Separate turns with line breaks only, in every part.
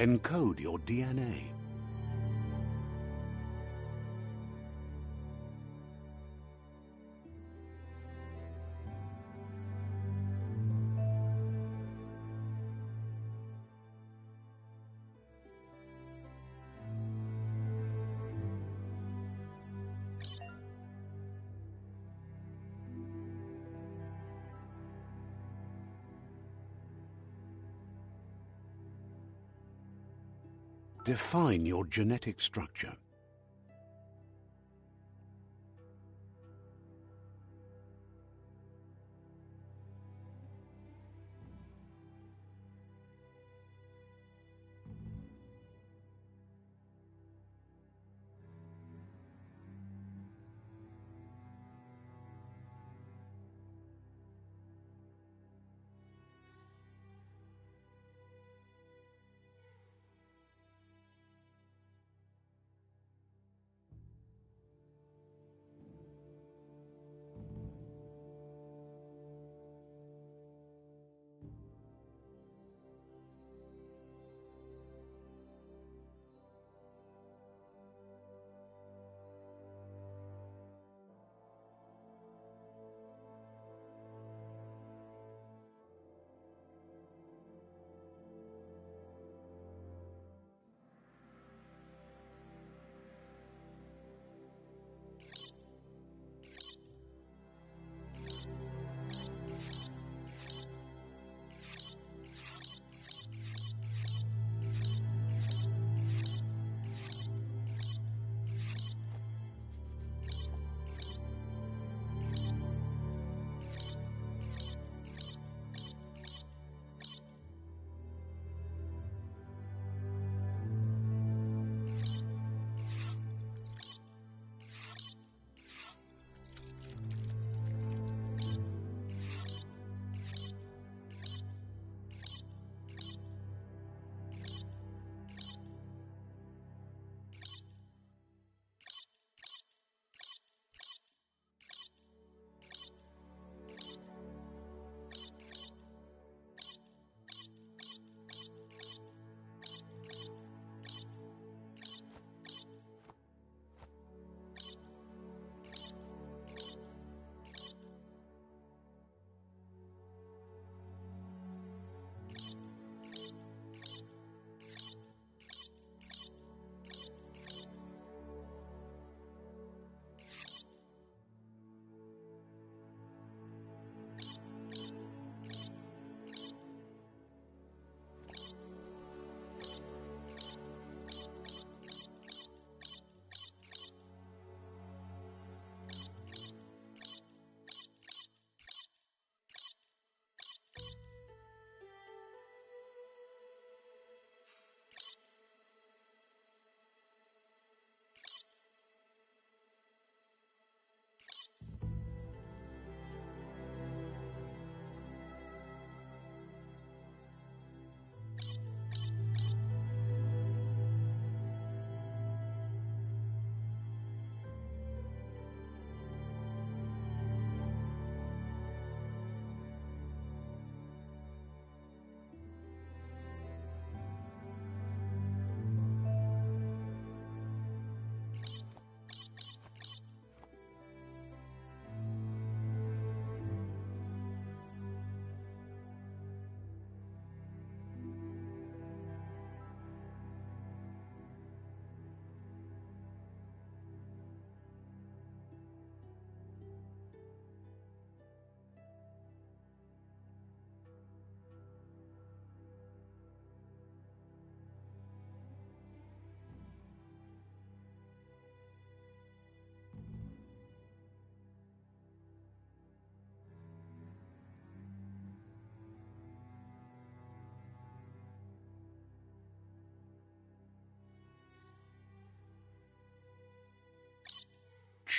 Encode your DNA. Define your genetic structure.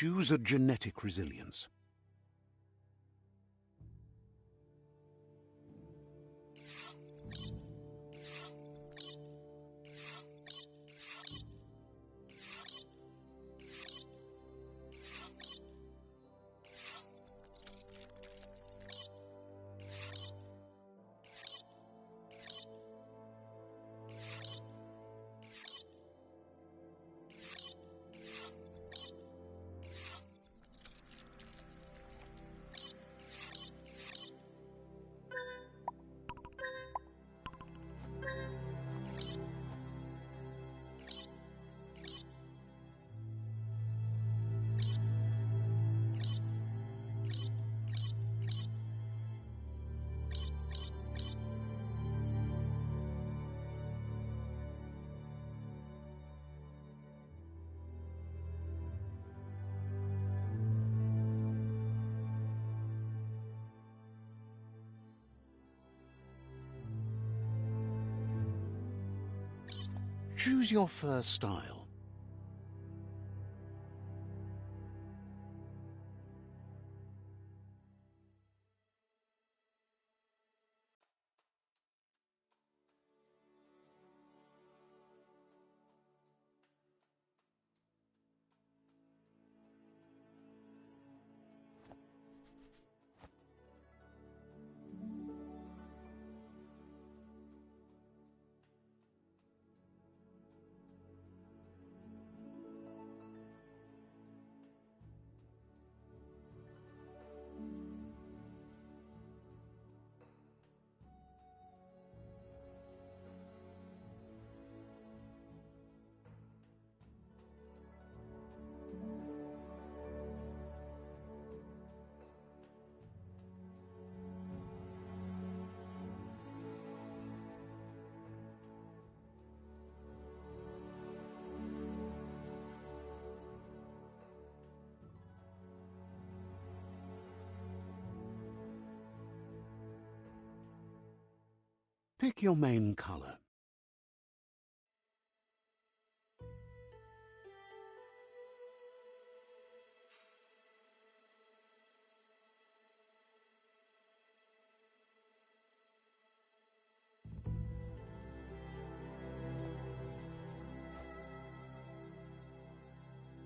Choose a genetic resilience. Choose your fur style. Pick your main color.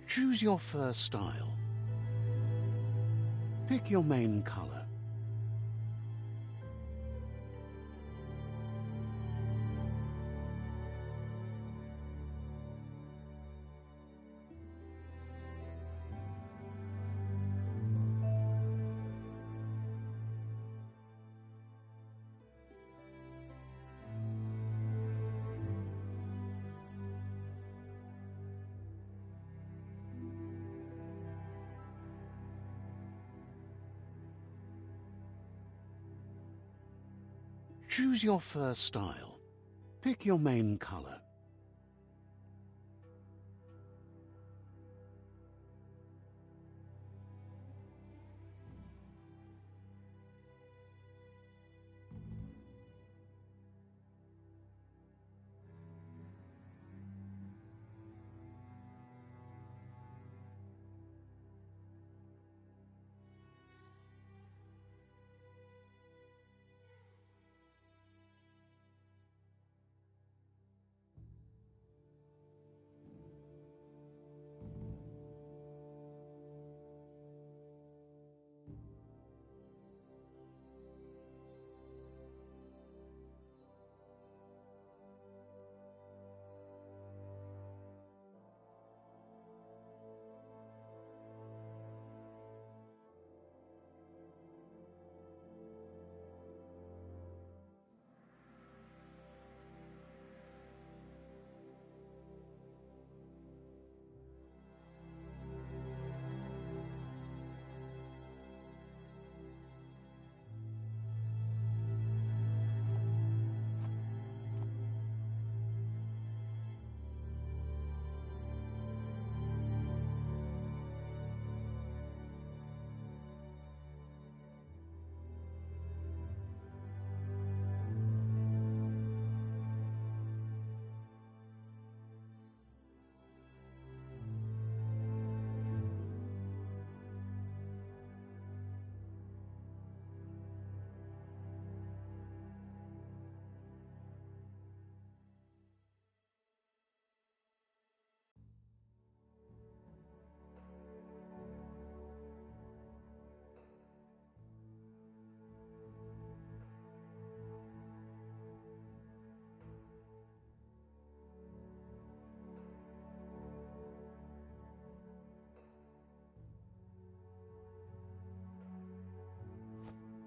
Choose your fur style. Pick your main color. Choose your fur style. Pick your main color.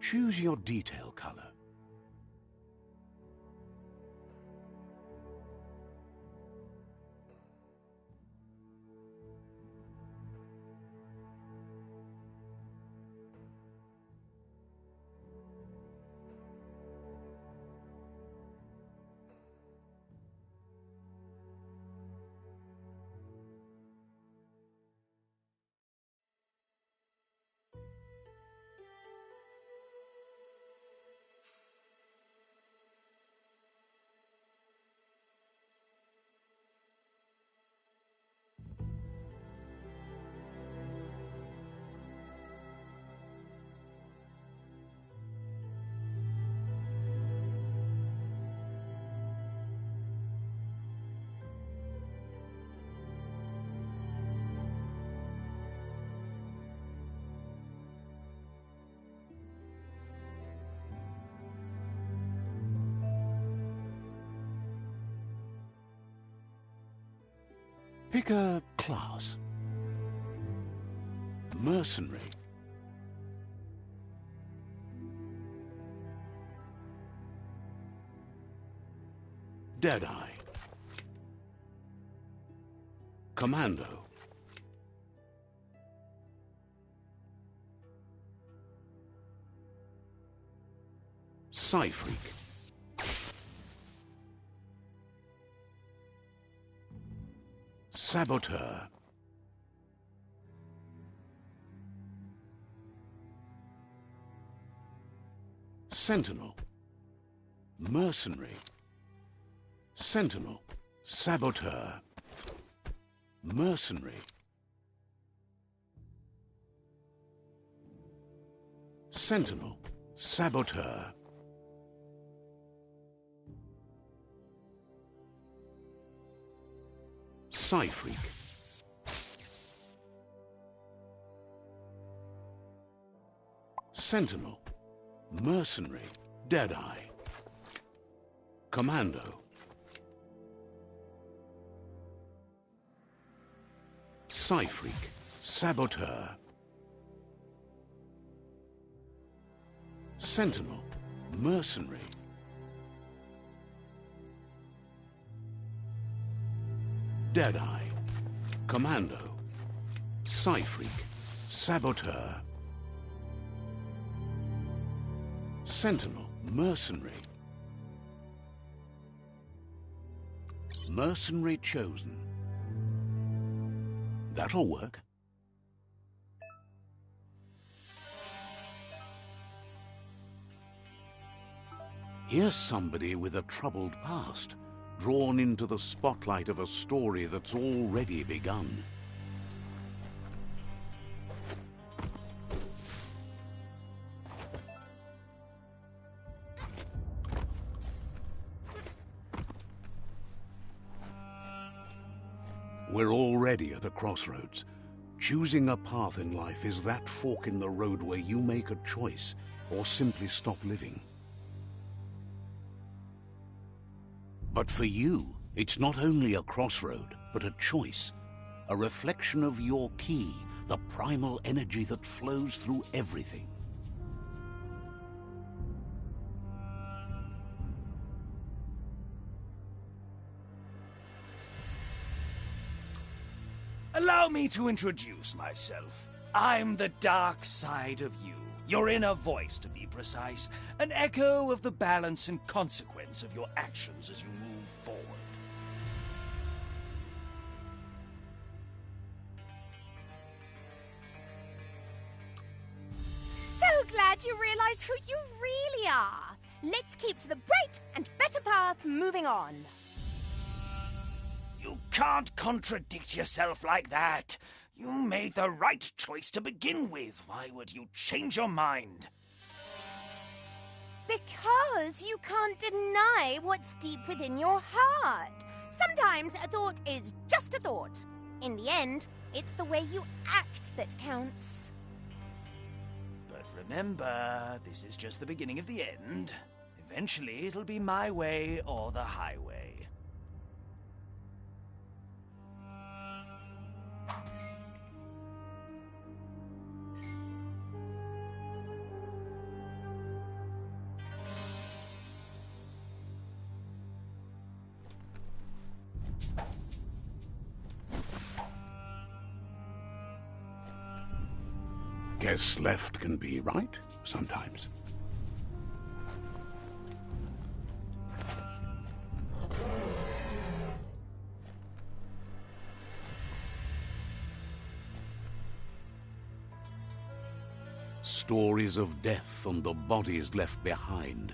Choose your detail color. Pick a class. Mercenary. Deadeye. Commando. Psy-Freak. Saboteur. Sentinel. Mercenary. Sentinel. Saboteur. Mercenary. Sentinel. Saboteur. Psy-Freak. Sentinel. Mercenary. Deadeye. Commando. Psy-Freak. Saboteur. Sentinel. Mercenary. Deadeye. Commando. Psy-Freak. Saboteur. Sentinel. Mercenary. Mercenary chosen. That'll work. Here's somebody with a troubled past, drawn into the spotlight of a story that's already begun. We're already at a crossroads. Choosing a path in life is that fork in the road where you make a choice or simply stop living. But for you, it's not only a crossroad, but a choice. A reflection of your key, the primal energy that flows through everything.
Allow me to introduce myself. I'm the dark side of you. Your inner voice, to be precise. An echo of the balance and consequence of your actions as you move forward.
So glad you realize who you really are. Let's keep to the bright and better path moving on.
You can't contradict yourself like that. You made the right choice to begin with. Why would you change your mind?
Because you can't deny what's deep within your heart. Sometimes a thought is just a thought. In the end, it's the way you act that counts.
But remember, this is just the beginning of the end. Eventually, it'll be my way or the highway.
Guess left can be right, sometimes. Stories of death and the bodies left behind.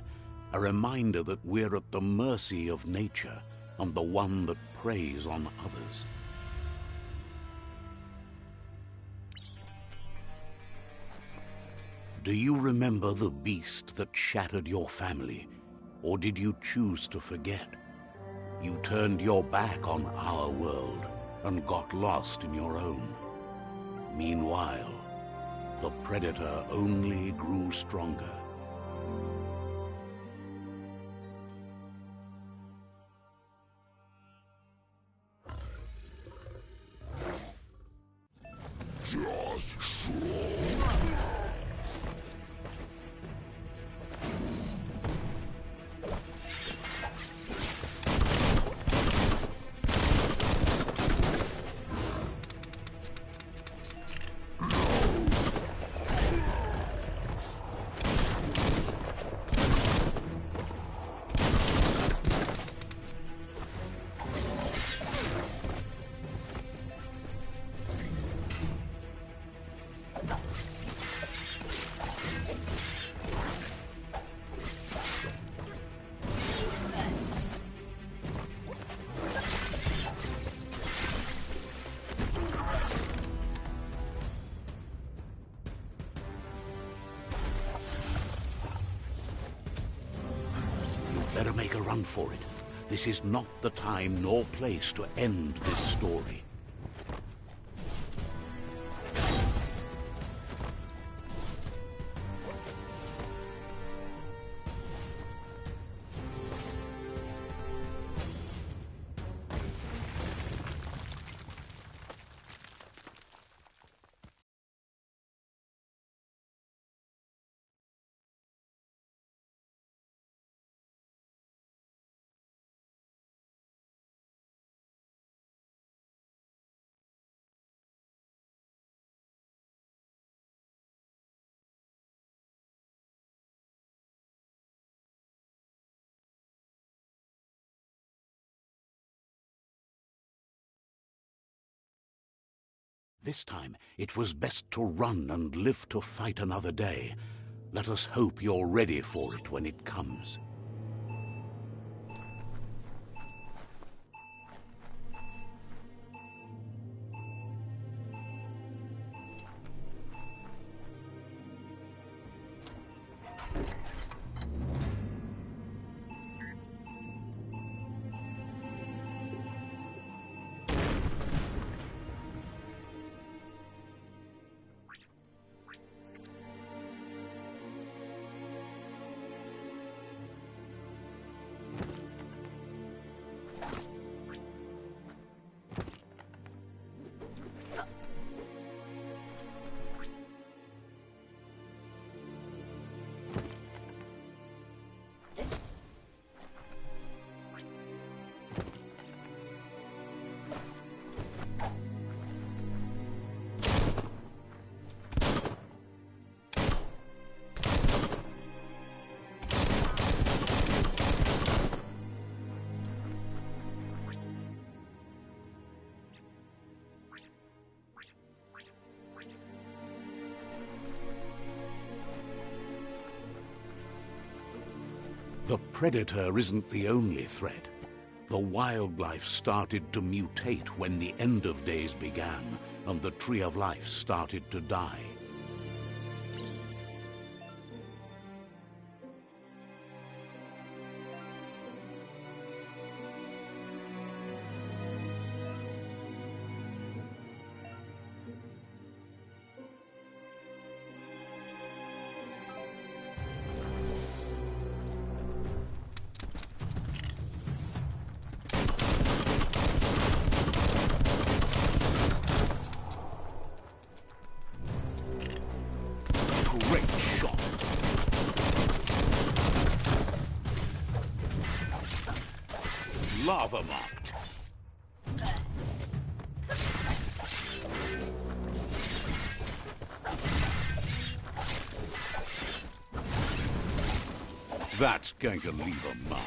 A reminder that we're at the mercy of nature and the one that preys on others. Do you remember the beast that shattered your family? Or did you choose to forget? You turned your back on our world and got lost in your own. Meanwhile, the predator only grew stronger. Better make a run for it. This is not the time nor place to end this story. This time, it was best to run and live to fight another day. Let us hope you're ready for it when it comes. The predator isn't the only threat. The wildlife started to mutate when the end of days began, and the tree of life started to die. Great shot. Lava marked. That's going to leave a mark.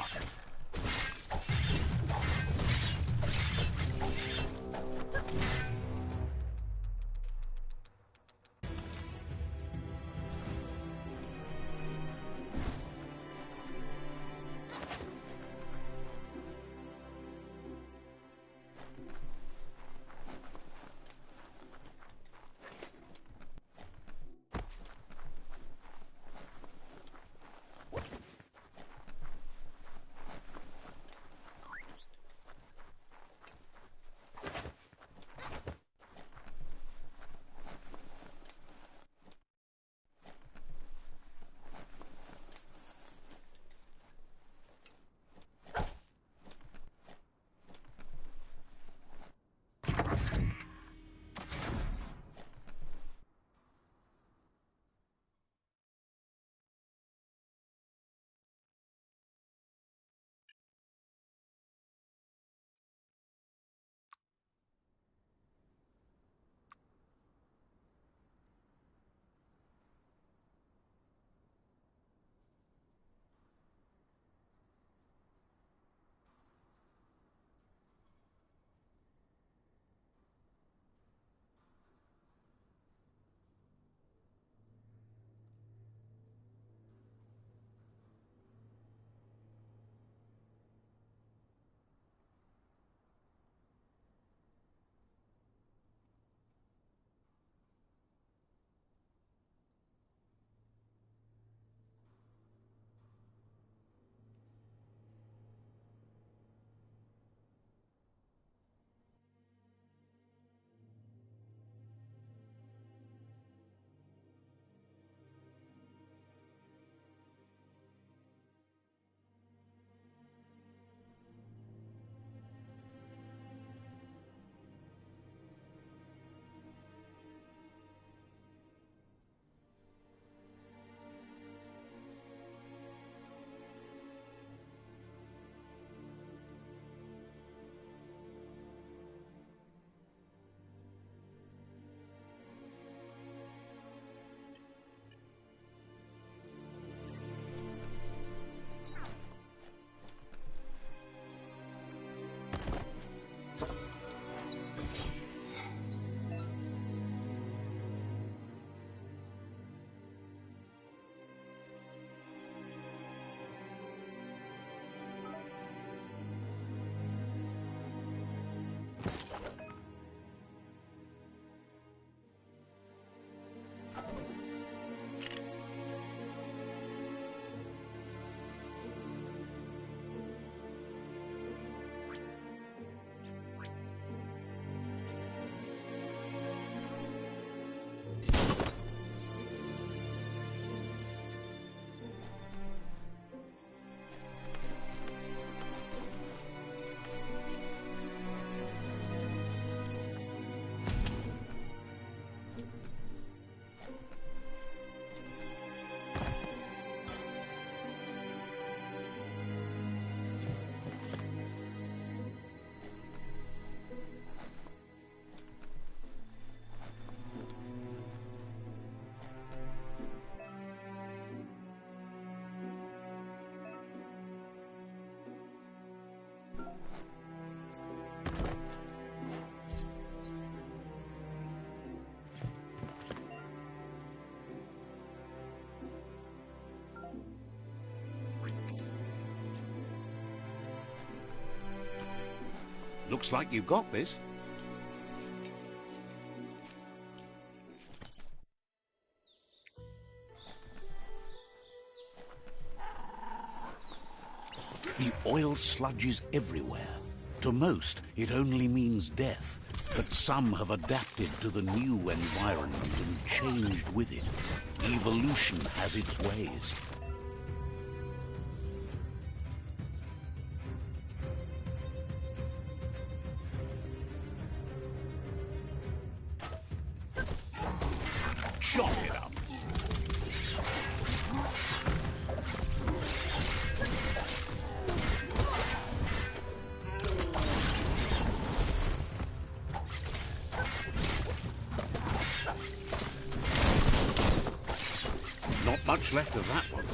Looks like you've got this. The oil sludges everywhere. To most, it only means death, but some have adapted to the new environment and changed with it. Evolution has its ways. Chop it up. Not much left of that one.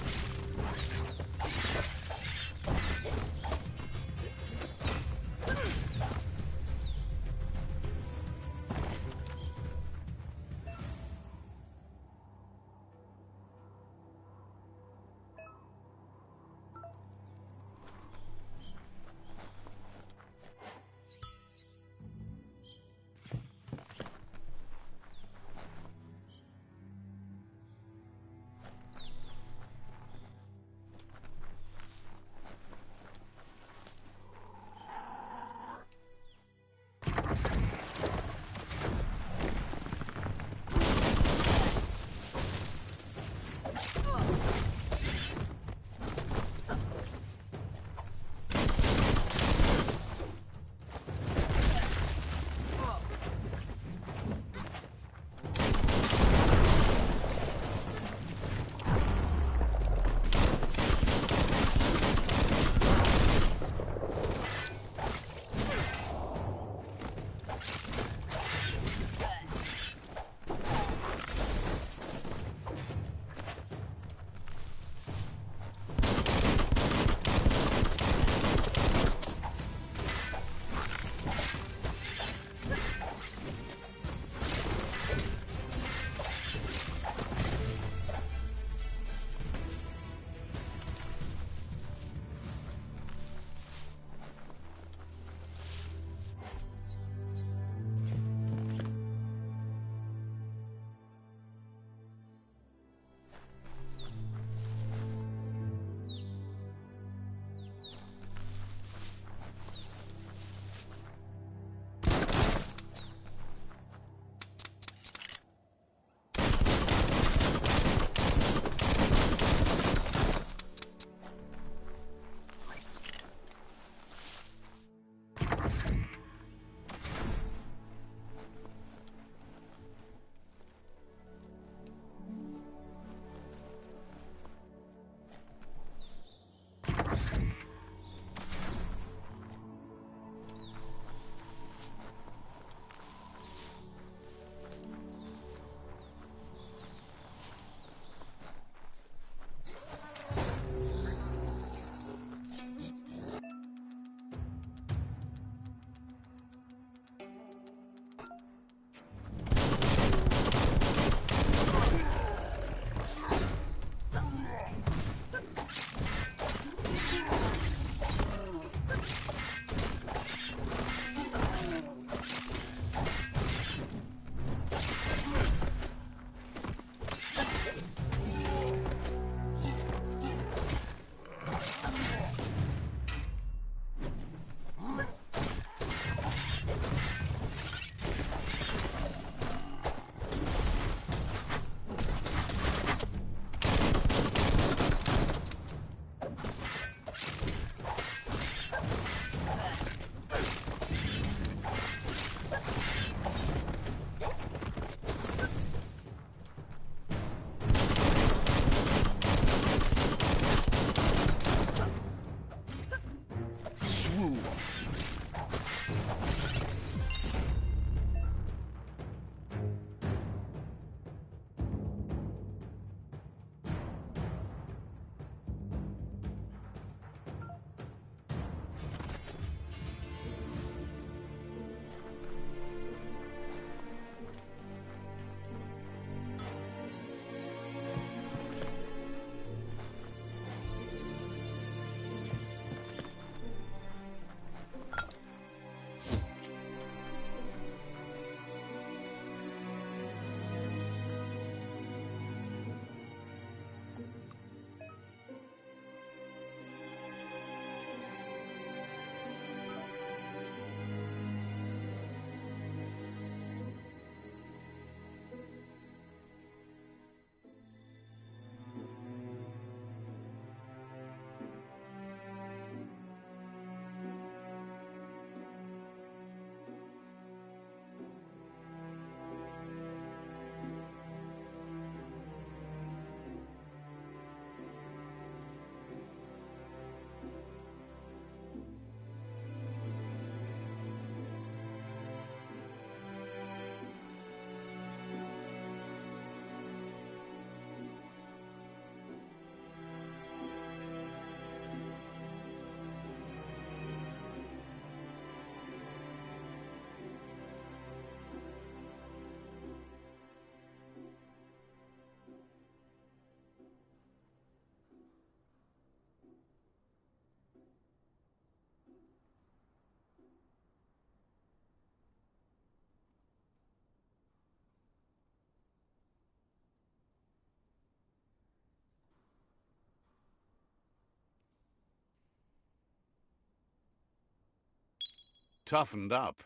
toughened up.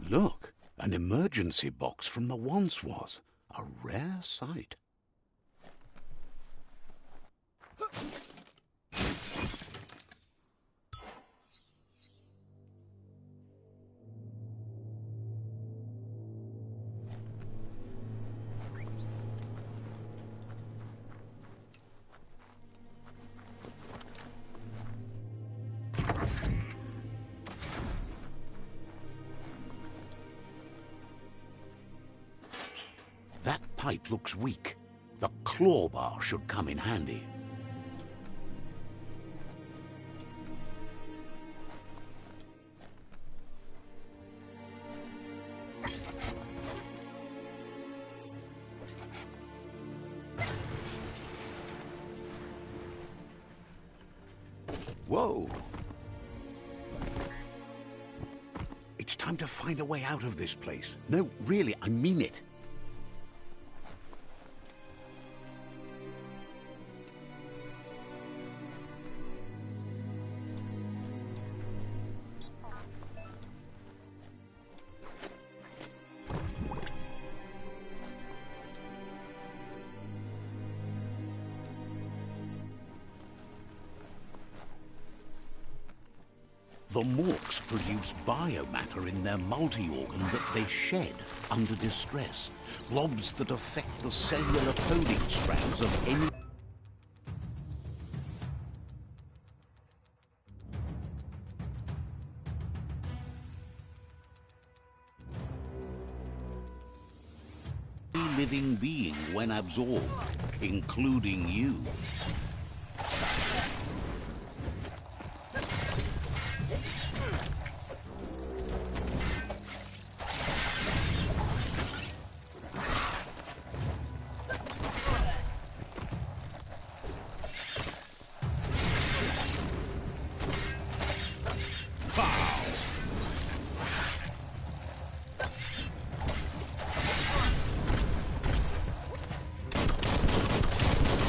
Look, an emergency box from the once was. A rare sight. That pipe looks weak. The claw bar should come in handy. Whoa! It's time to find a way out of this place. No, really, I mean it. The Morks produce biomatter in their multi-organ that they shed under distress. Blobs that affect the cellular coding strands of any... living being when absorbed, including you.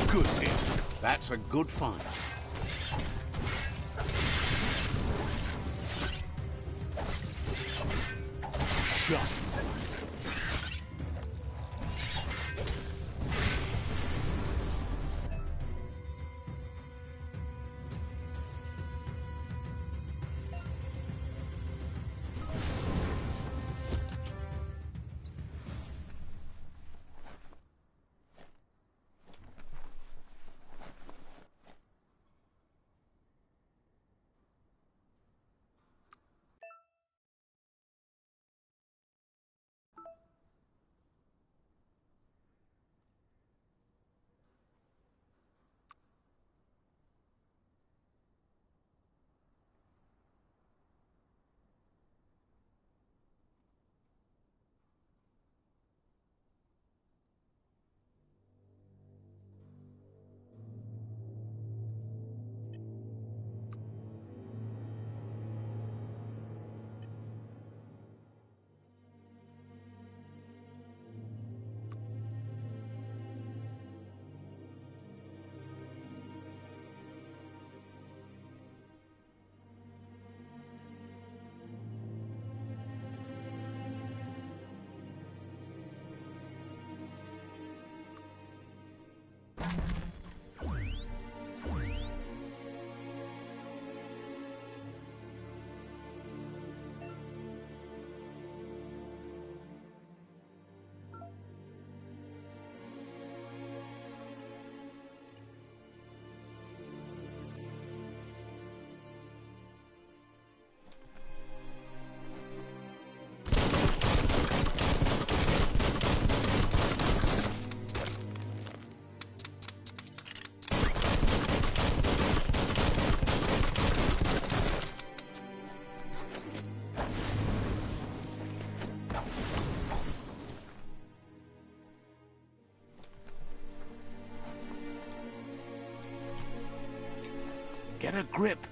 Good hit. That's a good find. Shot. Get a grip.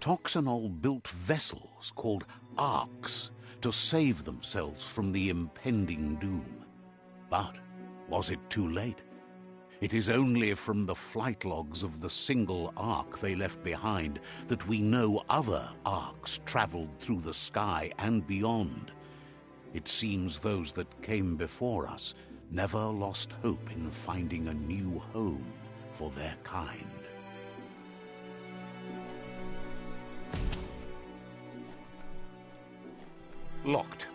Toxanol built vessels called arks to save themselves from the impending doom. But was it too late? It is only from the flight logs of the single ark they left behind that we know other arks traveled through the sky and beyond. It seems those that came before us never lost hope in finding a new home for their kind. Locked.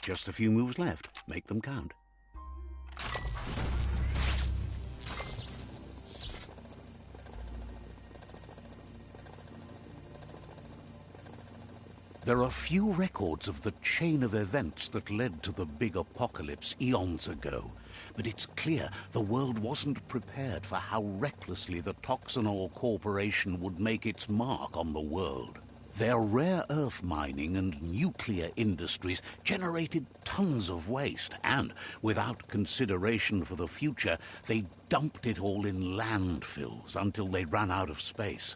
Just a few moves left. Make them count. There are few records of the chain of events that led to the big apocalypse eons ago, but it's clear the world wasn't prepared for how recklessly the Toxanol Corporation would make its mark on the world. Their rare earth mining and nuclear industries generated tons of waste, and without consideration for the future, they dumped it all in landfills until they ran out of space.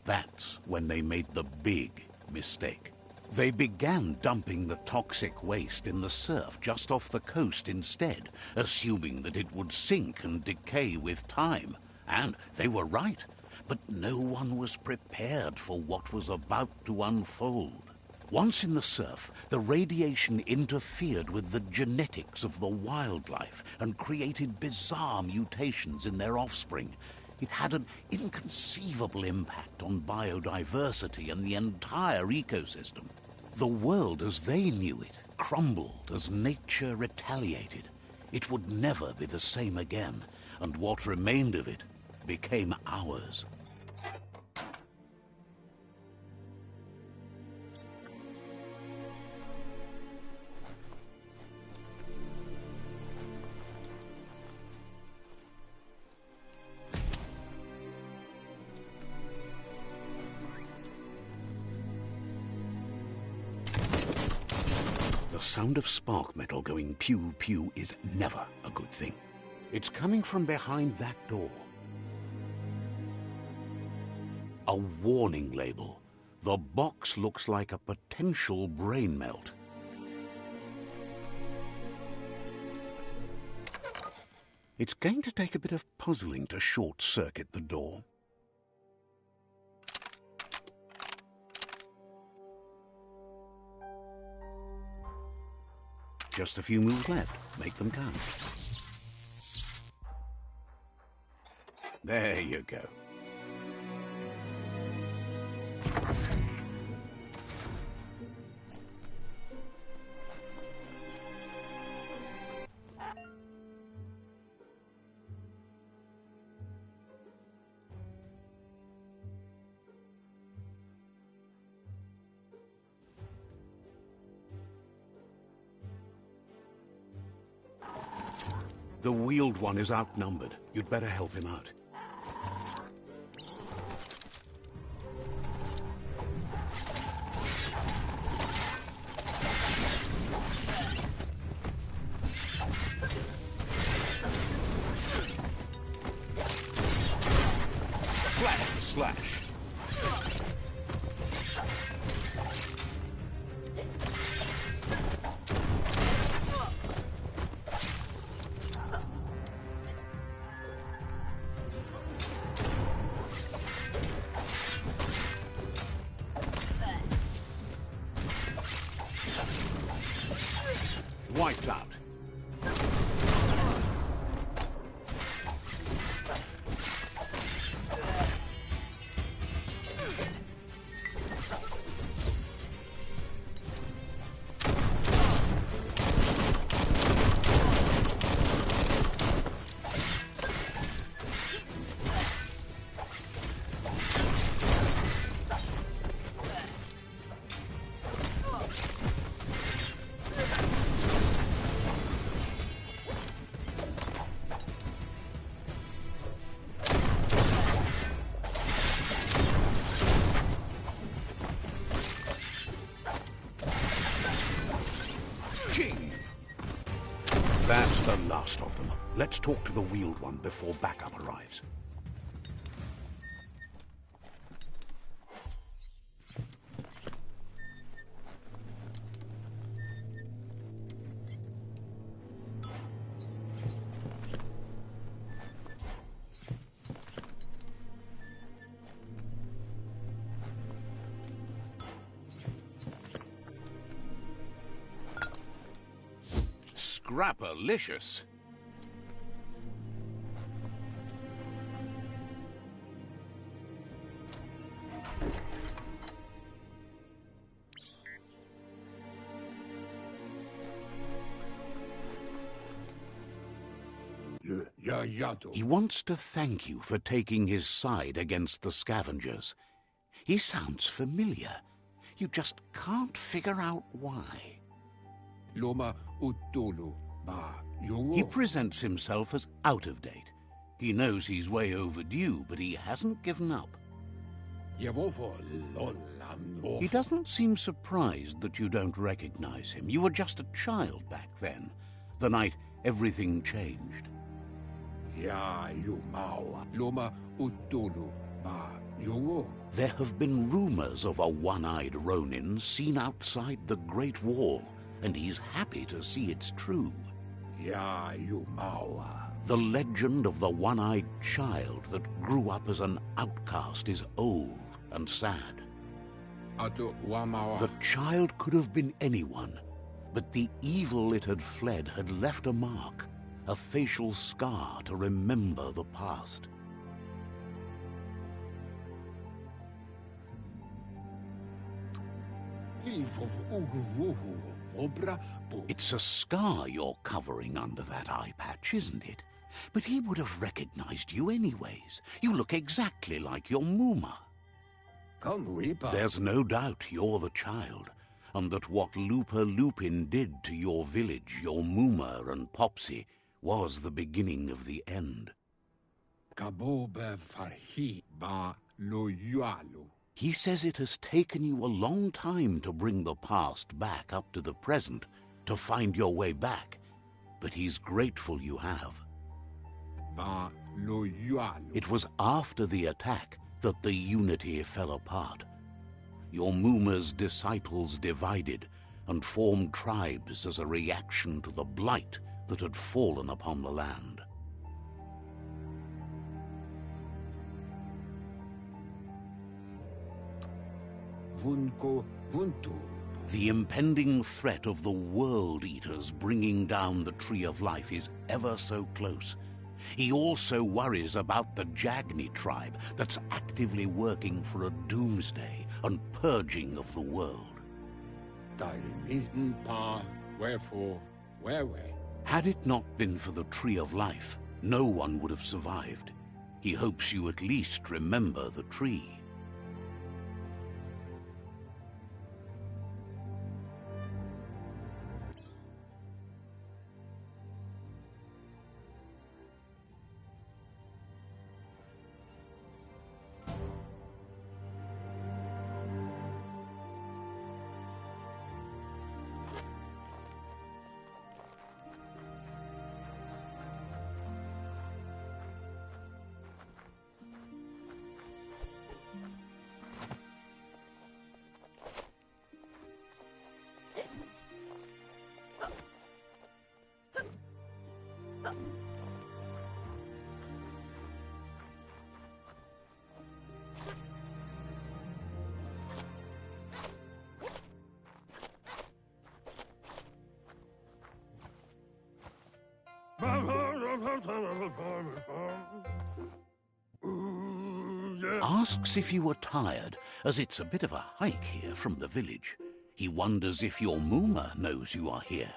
That's when they made the big mistake. They began dumping the toxic waste in the surf just off the coast instead, assuming that it would sink and decay with time. And they were right. But no one was prepared for what was about to unfold. Once in the surf, the radiation interfered with the genetics of the wildlife and created bizarre mutations in their offspring. It had an inconceivable impact on biodiversity and the entire ecosystem. The world as they knew it crumbled as nature retaliated. It would never be the same again, and what remained of it became ours. The sound of spark metal going pew-pew is never a good thing. It's coming from behind that door. A warning label. The box looks like a potential brain melt. It's going to take a bit of puzzling to short-circuit the door. Just a few moves left. Make them count. There you go. The wheeled one is outnumbered. You'd better help him out. Slash. Wiped out. That's the last of them. Let's talk to the wheeled one before backup arrives. Scrapalicious. He wants to thank you for taking his side against the scavengers. He sounds familiar. You just can't figure out why. He presents himself as out of date. He knows he's way overdue, but he hasn't given up. He doesn't seem surprised that you don't recognize him. You were just a child back then, the night everything changed. There have been rumors of a one-eyed Ronin seen outside the Great Wall, and he's happy to see it's true. The legend of the one-eyed child that grew up as an outcast is old and sad. The child could have been anyone, but the evil it had fled had left a mark, a facial scar to remember the past. It's a scar you're covering under that eye patch, isn't it? But he would have recognized you anyways. You look exactly like your Muma. There's no doubt you're the child, and that what Lupa Lupin did to your village, your Muma and Popsy, was the beginning of the end. He says it has taken you a long time to bring the past back up to the present, to find your way back, but he's grateful you have. It was after the attack that the unity fell apart. Your Muma's disciples divided and formed tribes as a reaction to the blight that had fallen upon the land. The impending threat of the World Eaters bringing down the Tree of Life is ever so close. He also worries about the Jagni tribe that's actively working for a doomsday and purging of the world. Had it not been for the Tree of Life, no one would have survived. He hopes you at least remember the tree. Asks if you were tired, as it's a bit of a hike here from the village. He wonders if your Muma knows you are here.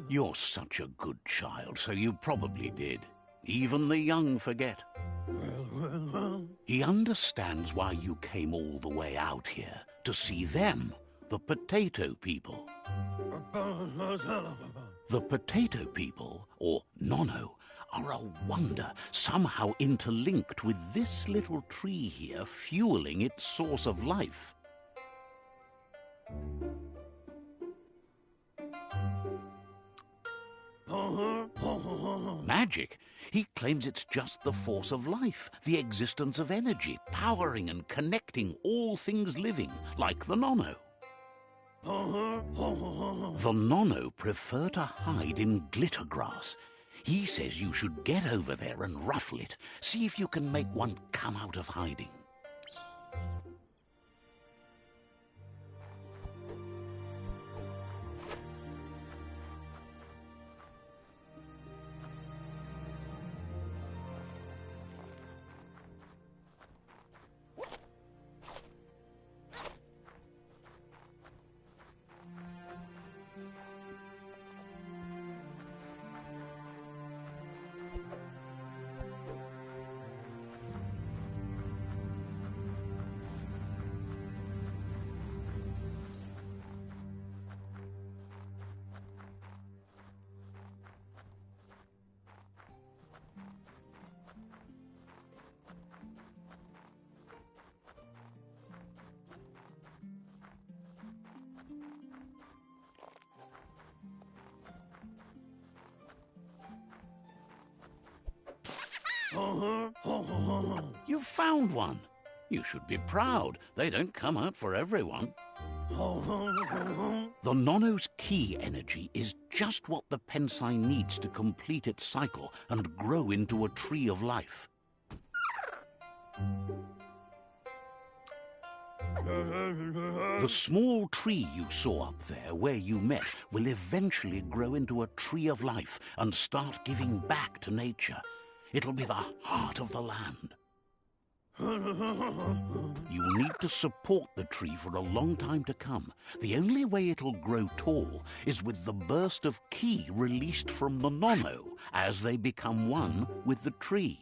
You're such a good child, so you probably did. Even the young forget. He understands why you came all the way out here, to see them, the potato people. The potato people, or Nono, are a wonder, somehow interlinked with this little tree here fueling its source of life. Magic? He claims it's just the force of life, the existence of energy, powering and connecting all things living, like the Nono. The Nono prefer to hide in glitter grass. He says you should get over there and ruffle it. See if you can make one come out of hiding. You've found one. You should be proud. They don't come out for everyone. The Nono's key energy is just what the Pensai needs to complete its cycle and grow into a tree of life. The small tree you saw up there where you met will eventually grow into a tree of life and start giving back to nature. It'll be the heart of the land. You'll need to support the tree for a long time to come. The only way it'll grow tall is with the burst of ki released from the Nono as they become one with the tree.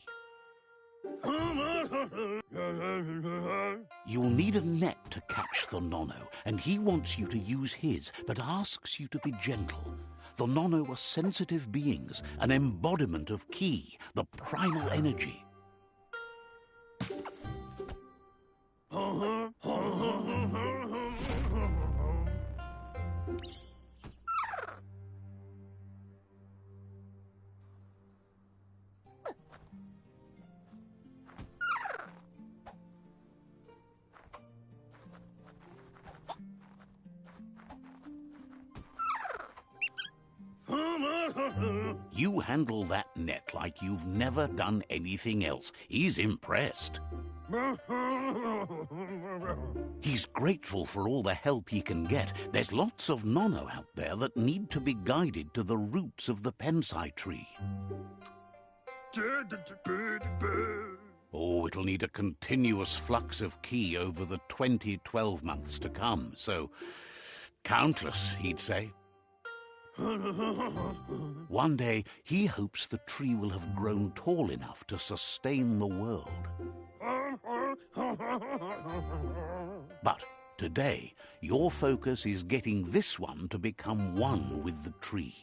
You'll need a net to catch the Nono, and he wants you to use his, but asks you to be gentle. The Nono are sensitive beings, an embodiment of ki, the primal energy. You handle that net like you've never done anything else. He's impressed. He's grateful for all the help he can get. There's lots of Nono out there that need to be guided to the roots of the Pensai tree. Oh, it'll need a continuous flux of ki over the 12 months to come, so countless, he'd say. One day, he hopes the tree will have grown tall enough to sustain the world. But today, your focus is getting this one to become one with the tree.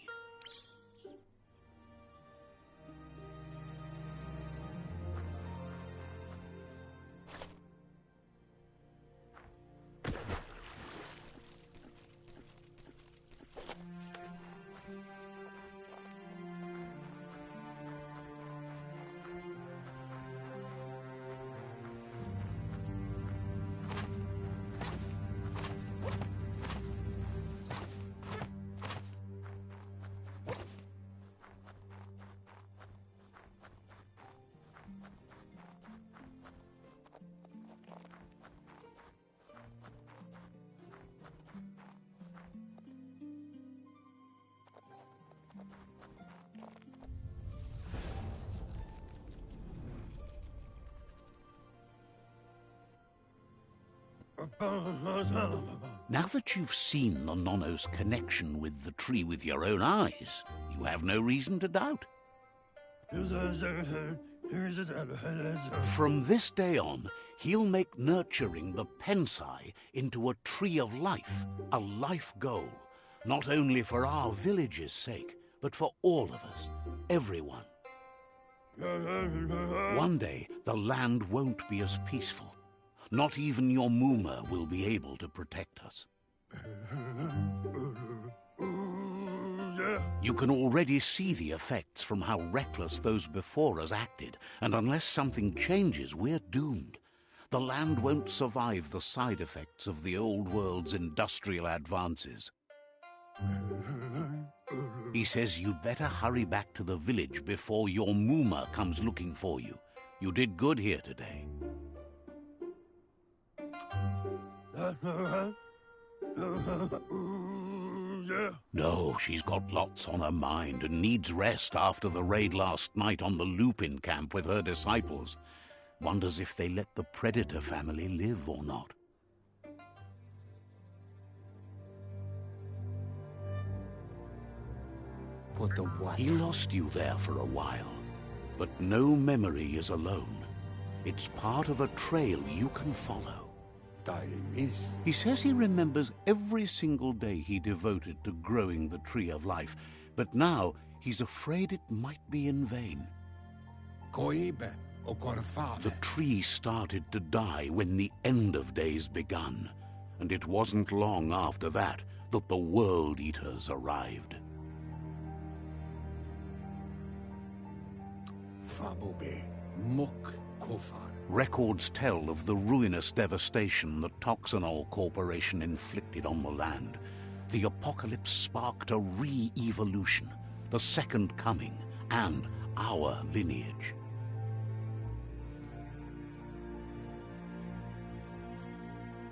Now that you've seen the Nono's connection with the tree with your own eyes, you have no reason to doubt. From this day on, he'll make nurturing the Pensai into a tree of life, a life goal, not only for our village's sake, but for all of us, everyone. One day, the land won't be as peaceful. Not even your Muma will be able to protect us. You can already see the effects from how reckless those before us acted, and unless something changes, we're doomed. The land won't survive the side effects of the old world's industrial advances. He says you'd better hurry back to the village before your Muma comes looking for you. You did good here today. No, she's got lots on her mind and needs rest after the raid last night on the Lupin camp with her disciples. Wonders if they let the Predator family live or not. He lost you there for a while, but no memory is alone. It's part of a trail you can follow. He says he remembers every single day he devoted to growing the Tree of Life, but now he's afraid it might be in vain. The tree started to die when the end of days begun, and it wasn't long after that that the World Eaters arrived.
Mok Kofar.
Records tell of the ruinous devastation the Toxanol Corporation inflicted on the land. The apocalypse sparked a re-evolution, the Second Coming, and our lineage.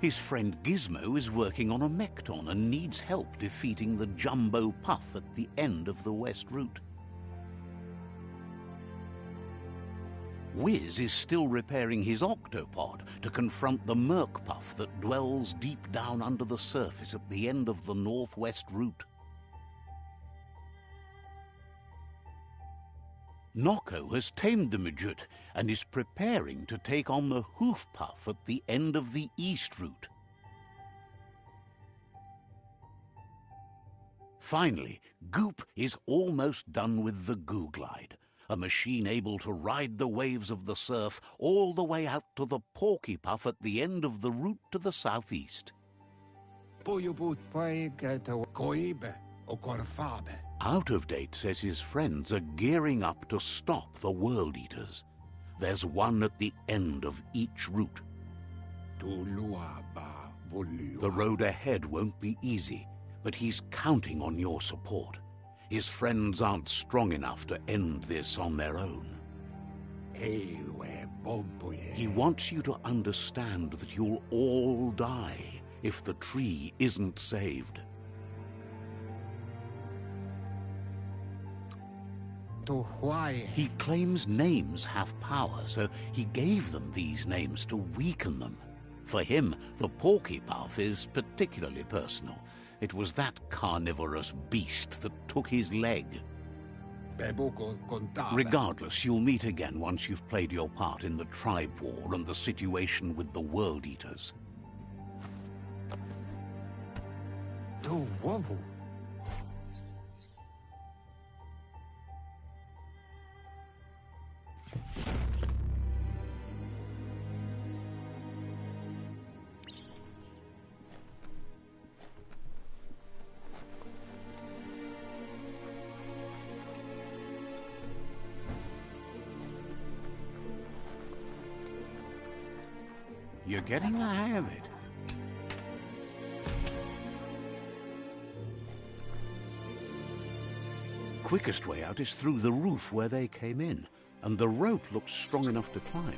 His friend Gizmo is working on a Mekton and needs help defeating the Jumbo Puff at the end of the West Route. Wiz is still repairing his octopod to confront the Merc Puff that dwells deep down under the surface at the end of the Northwest Route. Noko has tamed the midget and is preparing to take on the Hoof Puff at the end of the East Route. Finally, Goop is almost done with the Goo Glide, a machine able to ride the waves of the surf all the way out to the Porky Puff at the end of the route to the southeast. Out of Date says his friends are gearing up to stop the World Eaters. There's one at the end of each route. The road ahead won't be easy, but he's counting on your support. His friends aren't strong enough to end this on their own. He wants you to understand that you'll all die if the tree isn't saved. He claims names have power, so he gave them these names to weaken them. For him, the Porky Puff is particularly personal. It was that carnivorous beast that took his leg. Regardless, you'll meet again once you've played your part in the tribe war and the situation with the World Eaters. You're getting the hang of it. Quickest way out is through the roof where they came in, and the rope looks strong enough to climb.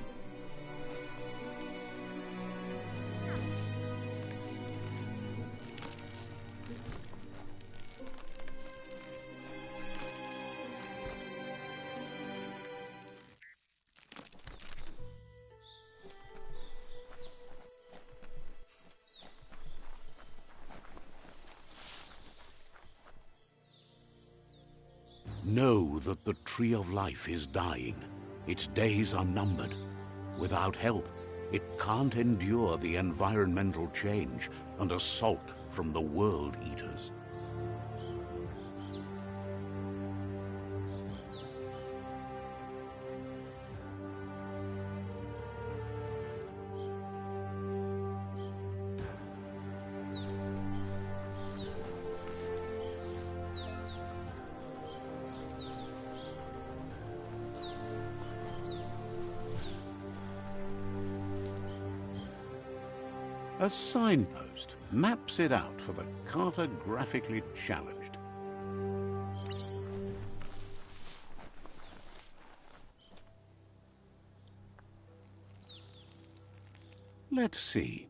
Know that the Tree of Life is dying. Its days are numbered. Without help, it can't endure the environmental change and assault from the World Eaters. A signpost maps it out for the cartographically challenged. Let's see.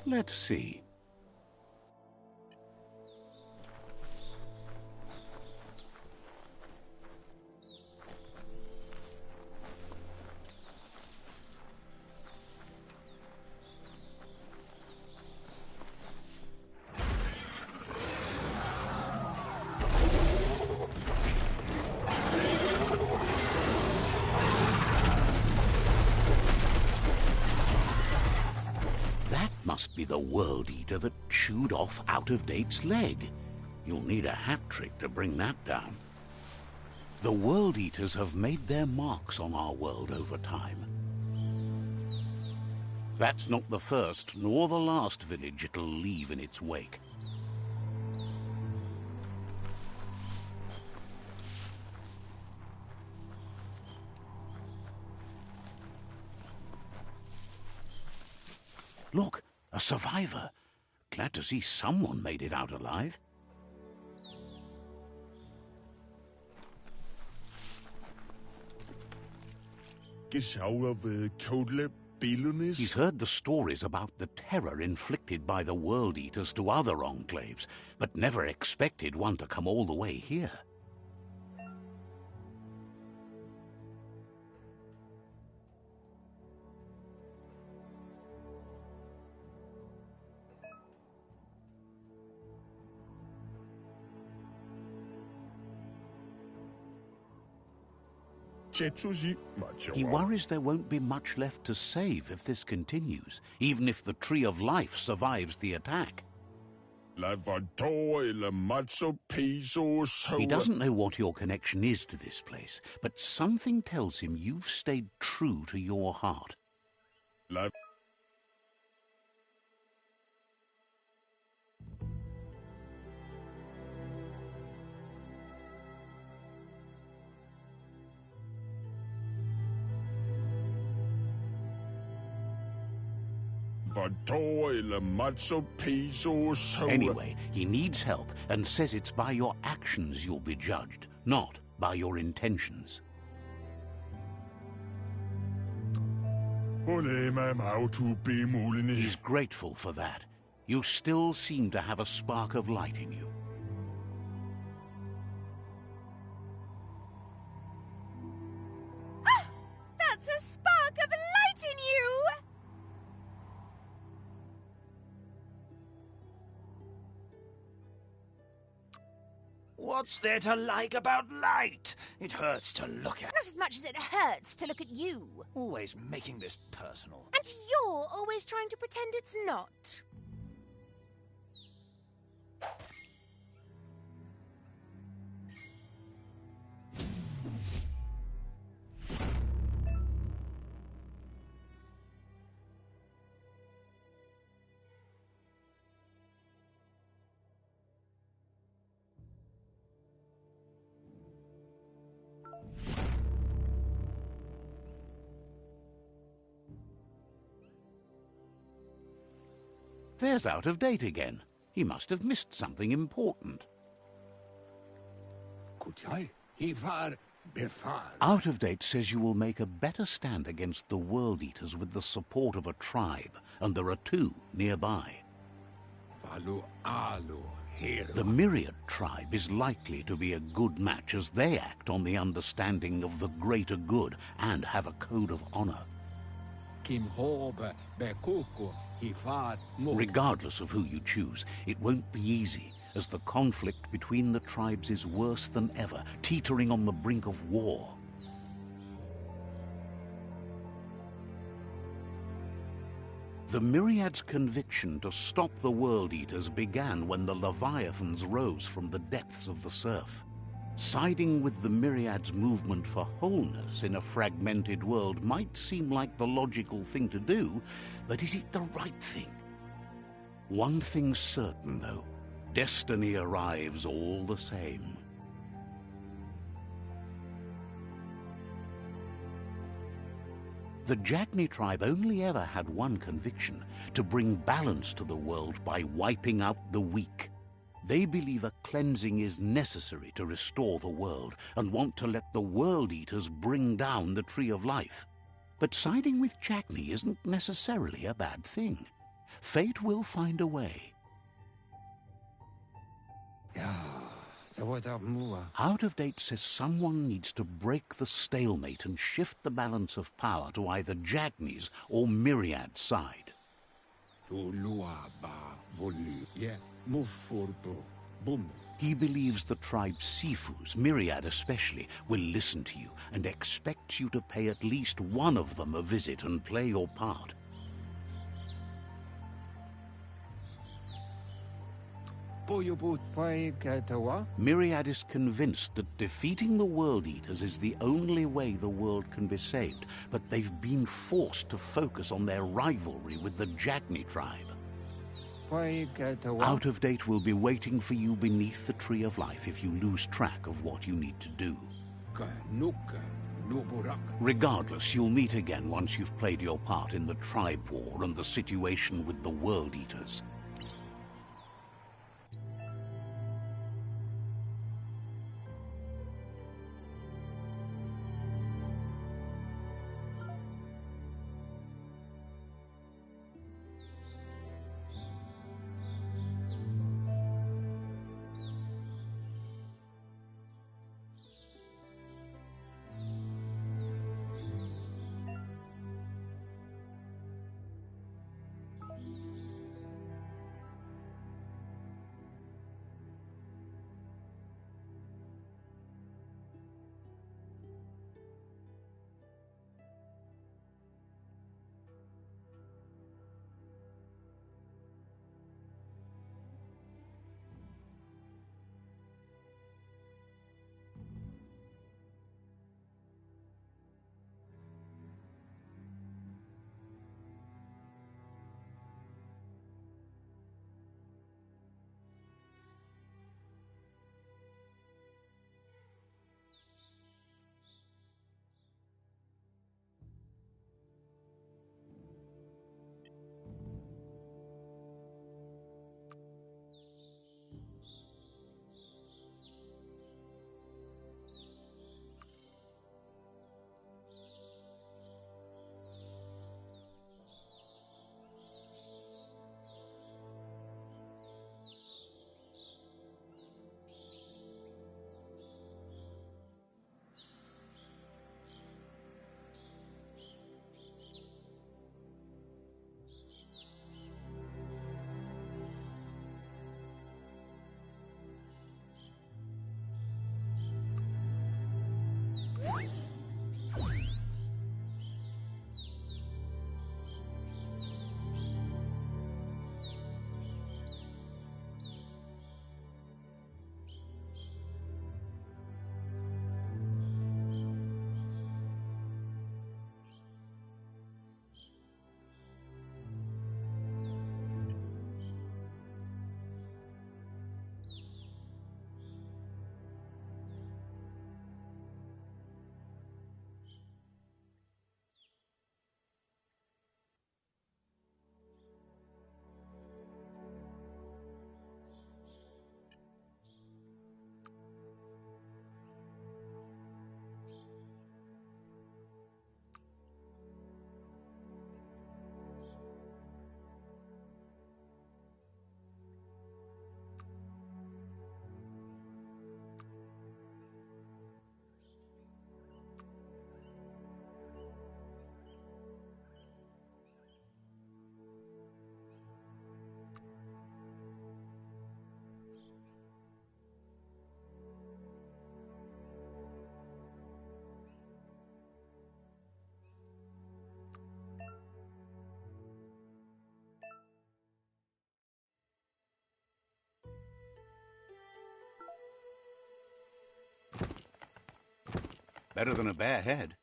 Let's see. must be the World Eater that chewed off Out-of-Date's leg. You'll need a hat trick to bring that down. The World Eaters have made their marks on our world over time. That's not the first nor the last village it'll leave in its wake. Look, a survivor. Glad to see someone made it out alive.
He's
heard the stories about the terror inflicted by the World Eaters to other enclaves, but never expected one to come all the way here. He worries there won't be much left to save if this continues, even if the Tree of Life survives the attack. He doesn't know what your connection is to this place, but something tells him you've stayed true to your heart. Anyway, he needs help and says it's by your actions you'll be judged, not by your intentions. He's grateful for that. You still seem to have a spark of light in you.
Ah! That's a spark of light in you!
What's there to like about light? It hurts to look at.
Not as much as it hurts to look at you.
Always making this personal.
And you're always trying to pretend it's not.
There's Out-of-Date again. He must have missed something important. Out-of-Date says you will make a better stand against the World Eaters with the support of a tribe, and there are two nearby. The Myriad tribe is likely to be a good match as they act on the understanding of the greater good and have a code of honor. Regardless of who you choose, it won't be easy, as the conflict between the tribes is worse than ever, teetering on the brink of war. The Myriad's conviction to stop the World Eaters began when the Leviathans rose from the depths of the surf. Siding with the Myriad's movement for wholeness in a fragmented world might seem like the logical thing to do, but is it the right thing? One thing's certain, though. Destiny arrives all the same. The Jagni tribe only ever had one conviction: to bring balance to the world by wiping out the weak. They believe a cleansing is necessary to restore the world and want to let the World Eaters bring down the Tree of Life. But siding with Jagni isn't necessarily a bad thing. Fate will find a way. Out-of-Date says someone needs to break the stalemate and shift the balance of power to either Jagni's or Myriad's side. He believes the tribe Sifus, Myriad especially, will listen to you and expects you to pay at least one of them a visit and play your part. Myriad is convinced that defeating the World Eaters is the only way the world can be saved, but they've been forced to focus on their rivalry with the Jagni tribe. Out of Date will be waiting for you beneath the Tree of Life if you lose track of what you need to do. Regardless, you'll meet again once you've played your part in the tribe war and the situation with the World Eaters. Better than a bare head.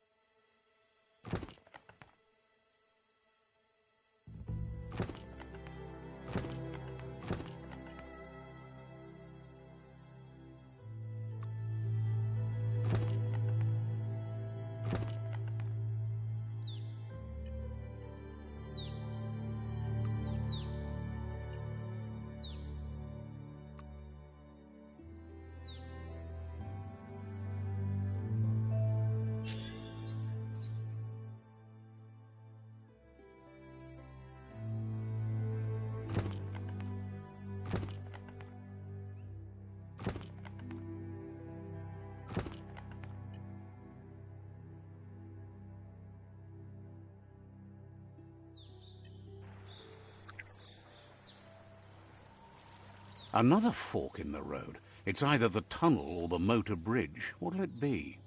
Another fork in the road. It's either the tunnel or the motor bridge. What'll it be?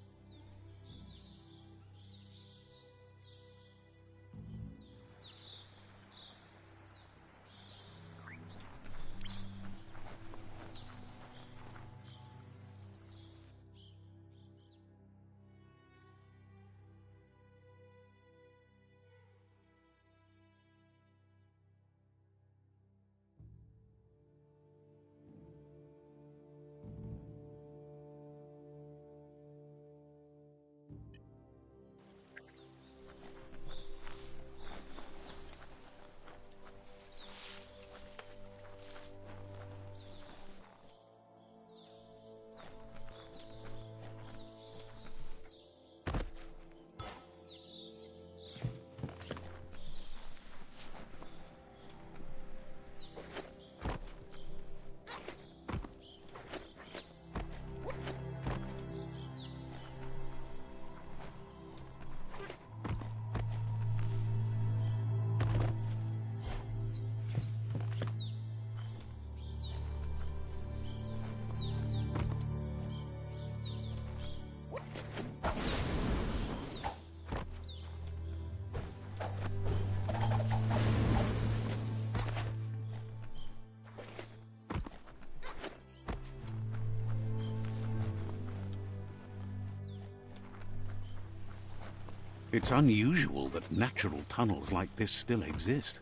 It's unusual that natural tunnels like this still exist.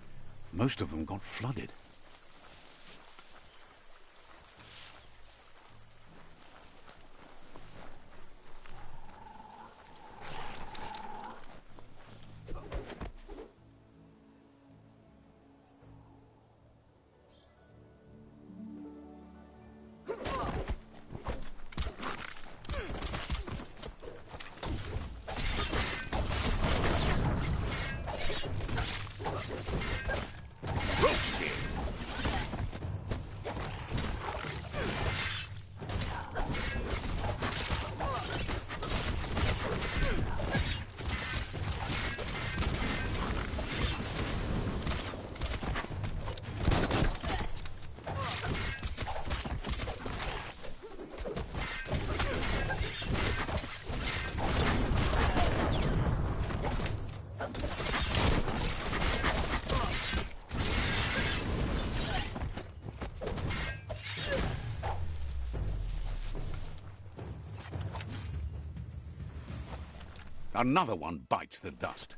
Most of them got flooded. Another one bites the dust.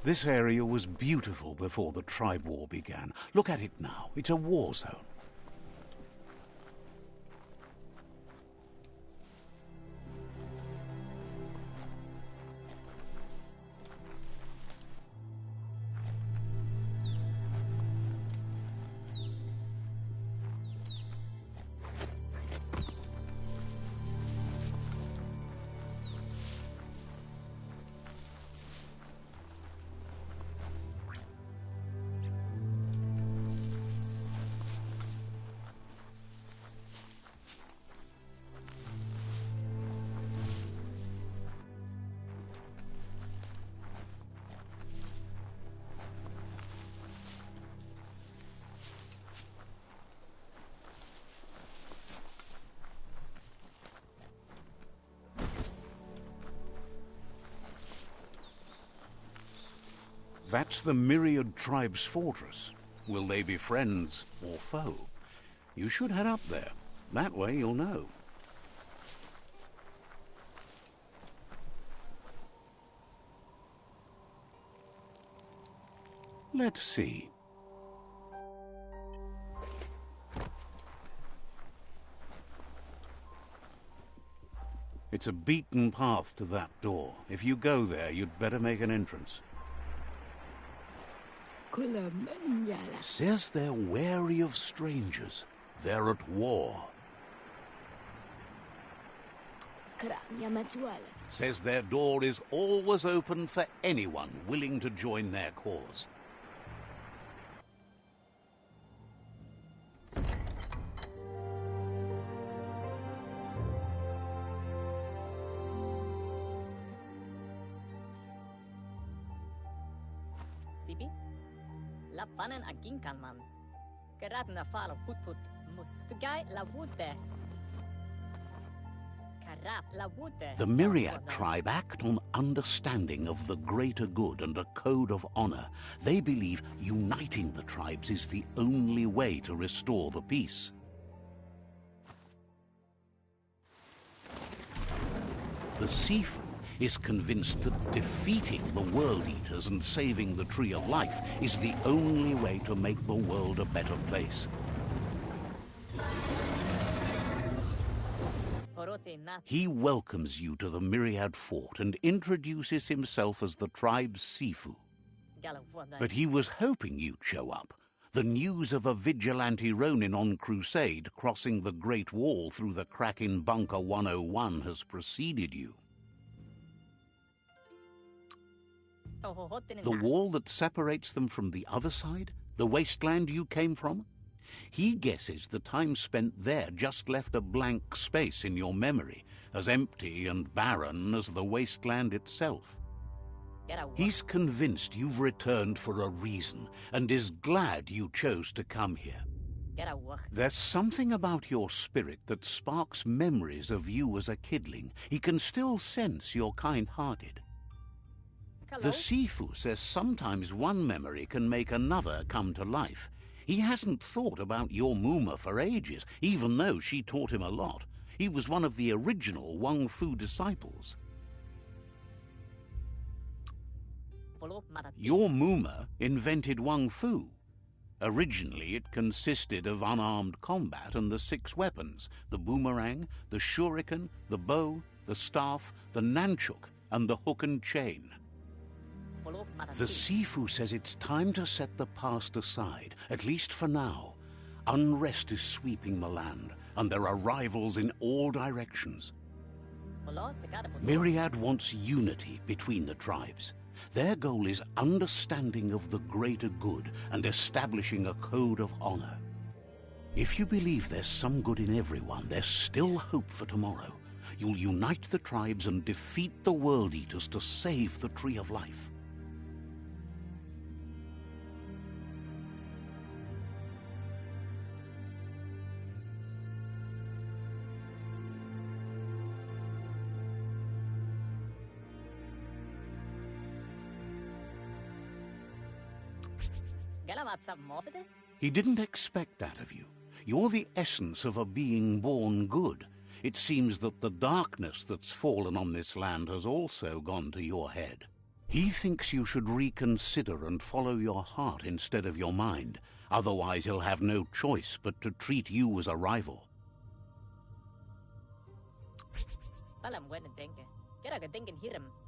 This area was beautiful before the tribe war began. Look at it now. It's a war zone. That's the Myriad Tribe's fortress. Will they be friends or foe? You should head up there. That way you'll know. Let's see. It's a beaten path to that door. If you go there, you'd better make an entrance. Says they're wary of strangers. They're at war. Says their door is always open for anyone willing to join their cause.
Sibi? La panen aginkan man. Gerat na fala hutut mustugai la wute. Karat la wute.
The Myriad tribe act on understanding of the greater good and a code of honor. They believe uniting the tribes is the only way to restore the peace. The Sifu is convinced that defeating the World Eaters and saving the Tree of Life is the only way to make the world a better place. He welcomes you to the Myriad Fort and introduces himself as the tribe's Sifu. But he was hoping you'd show up. The news of a vigilante Ronin on crusade crossing the Great Wall through the crack in Bunker 101 has preceded you. The wall that separates them from the other side? The wasteland you came from? He guesses the time spent there just left a blank space in your memory, as empty and barren as the wasteland itself. He's convinced you've returned for a reason, and is glad you chose to come here. There's something about your spirit that sparks memories of you as a kidling. He can still sense you're kind-hearted. The Sifu says sometimes one memory can make another come to life. He hasn't thought about your Muma for ages, even though she taught him a lot. He was one of the original Wang Fu disciples. Your Muma invented Wang Fu. Originally, it consisted of unarmed combat and the 6 weapons: the boomerang, the shuriken, the bow, the staff, the nunchuk, and the hook and chain. The Sifu says it's time to set the past aside, at least for now. Unrest is sweeping the land, and there are rivals in all directions. Myriad wants unity between the tribes. Their goal is understanding of the greater good and establishing a code of honor. If you believe there's some good in everyone, there's still hope for tomorrow. You'll unite the tribes and defeat the World Eaters to save the Tree of Life. He didn't expect that of you. You're the essence of a being born good. It seems that the darkness that's fallen on this land has also gone to your head. He thinks you should reconsider and follow your heart instead of your mind. Otherwise, he'll have no choice but to treat you as a rival.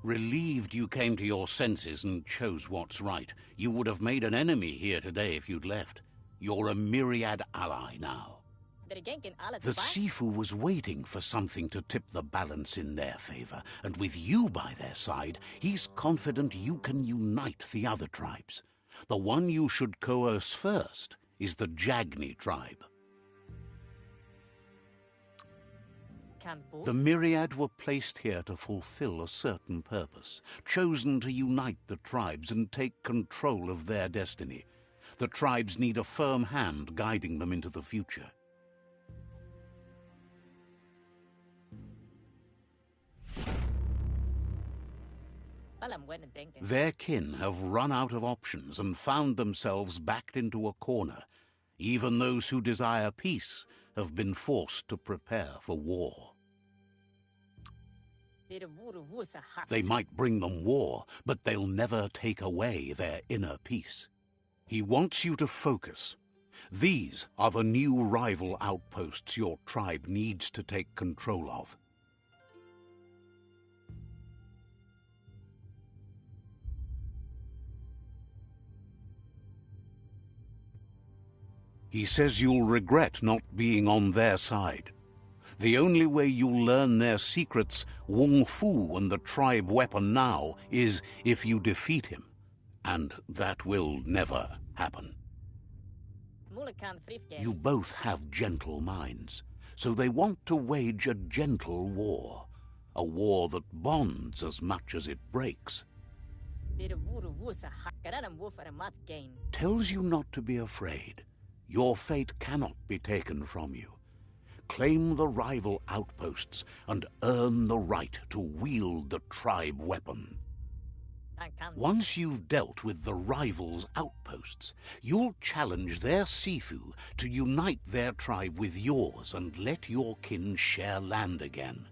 Relieved you came to your senses and chose what's right. You would have made an enemy here today if you'd left. You're a myriad ally now. The Sifu was waiting for something to tip the balance in their favor, and with you by their side, he's confident you can unite the other tribes. The one you should coerce first is the Jagni tribe. The myriad were placed here to fulfill a certain purpose, chosen to unite the tribes and take control of their destiny. The tribes need a firm hand guiding them into the future. Their kin have run out of options and found themselves backed into a corner. Even those who desire peace have been forced to prepare for war. They might bring them war, but they'll never take away their inner peace. He wants you to focus. These are the new rival outposts your tribe needs to take control of. He says you'll regret not being on their side. The only way you'll learn their secrets, Wung Fu and the tribe weapon now, is if you defeat him. And that will never happen. You both have gentle minds, so they want to wage a gentle war. A war that bonds as much as it breaks. Tells you not to be afraid. Your fate cannot be taken from you. Claim the rival outposts and earn the right to wield the tribe weapon. Once you've dealt with the rivals' outposts, you'll challenge their Sifu to unite their tribe with yours and let your kin share land again.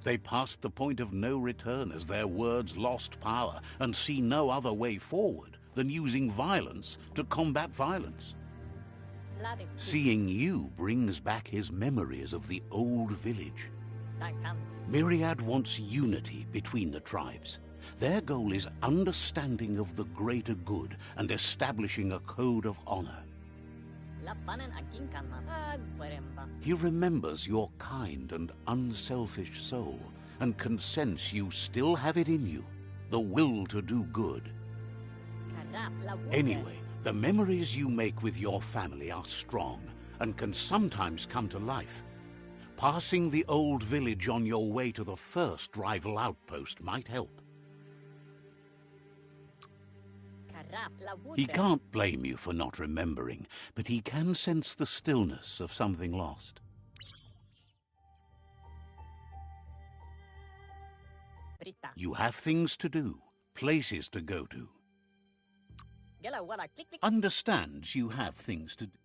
They passed the point of no return as their words lost power and see no other way forward than using violence to combat violence. Seeing you brings back his memories of the old village. Myriad wants unity between the tribes. Their goal is understanding of the greater good and establishing a code of honor. He remembers your kind and unselfish soul and can sense you still have it in you, the will to do good. Anyway, the memories you make with your family are strong and can sometimes come to life. Passing the old village on your way to the first rival outpost might help. He can't blame you for not remembering, but he can sense the stillness of something lost. You have things to do, places to go to. Understands you have things to do.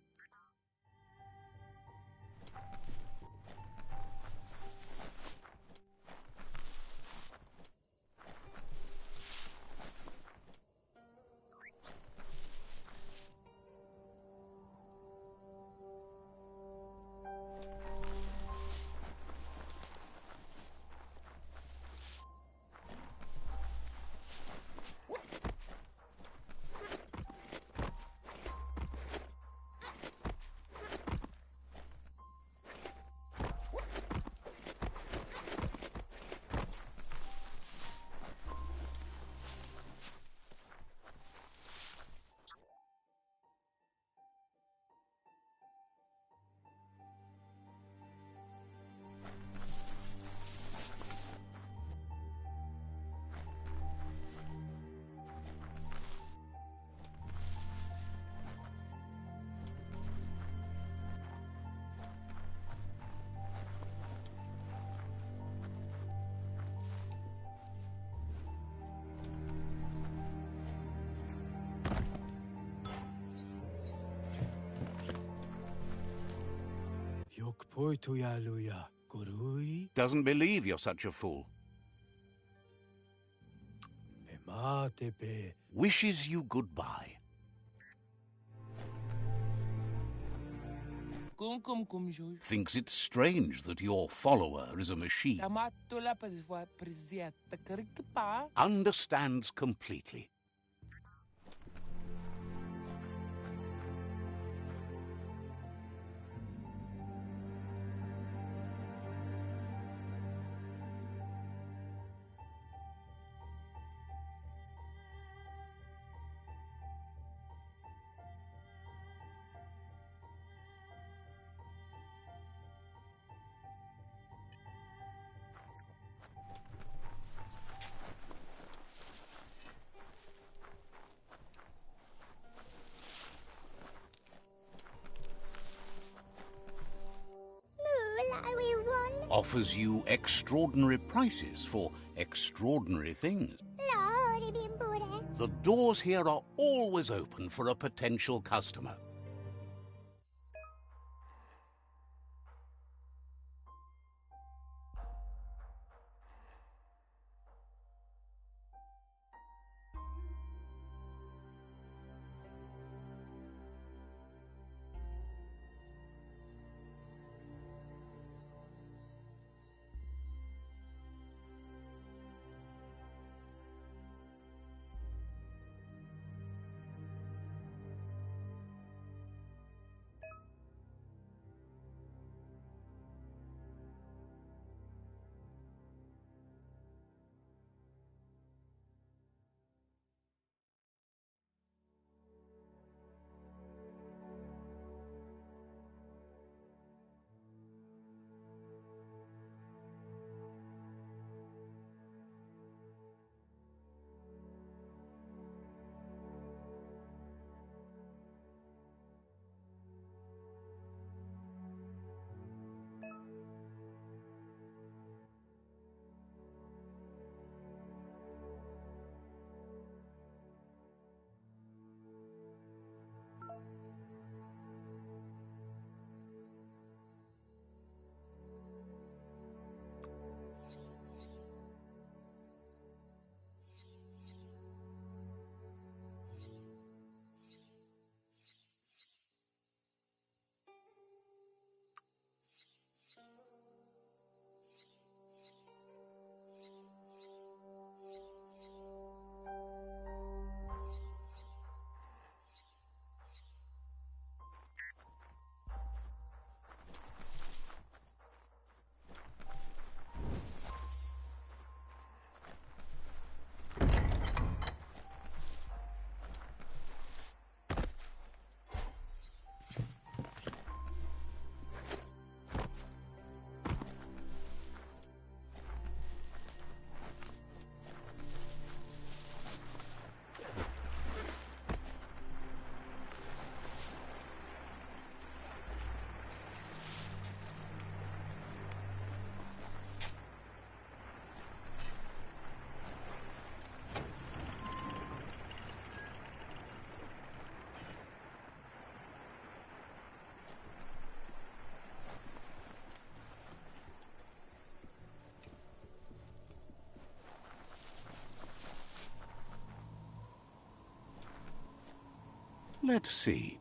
Poitujaluja,
Doesn't believe you're such a fool. Wishes you goodbye. Thinks it's strange that your follower is a machine. Understands completely. Offers you extraordinary prices for extraordinary things. The doors here are always open for a potential customer. Let's see.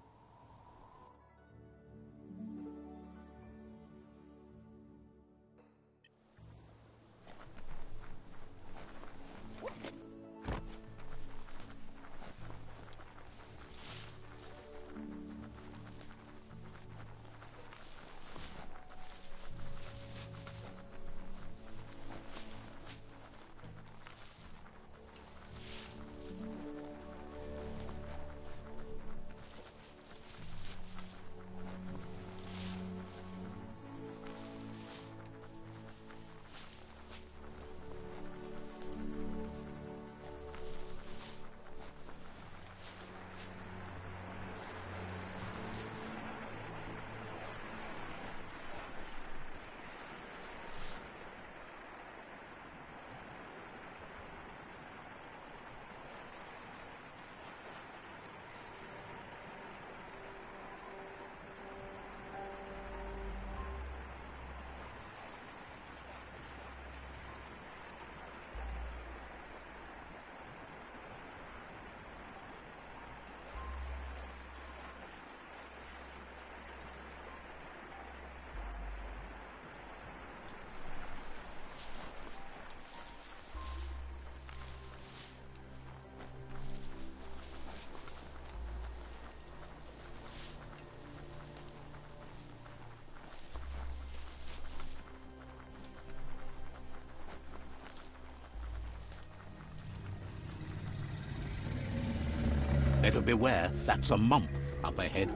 Better beware, that's a mump up ahead.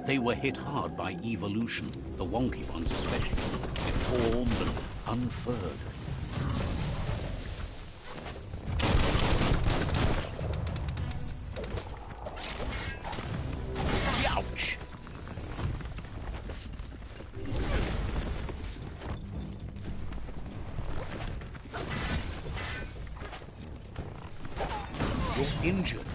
They were hit hard by evolution, the wonky ones especially, deformed and unfurred. Ouch! You're injured.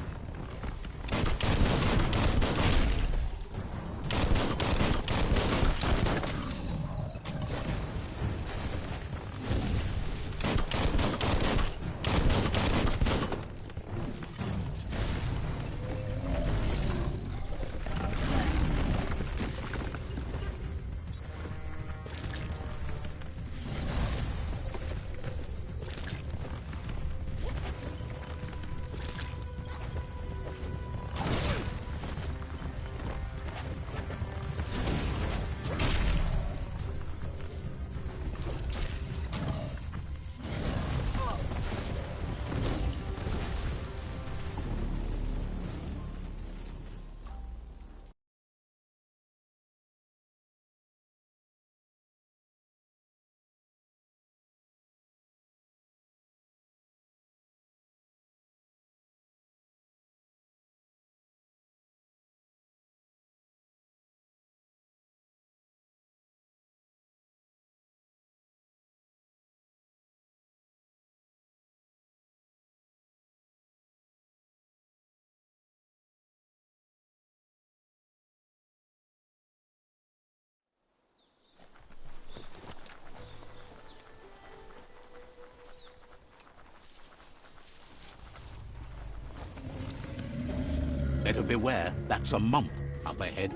Better beware, that's a mump up ahead.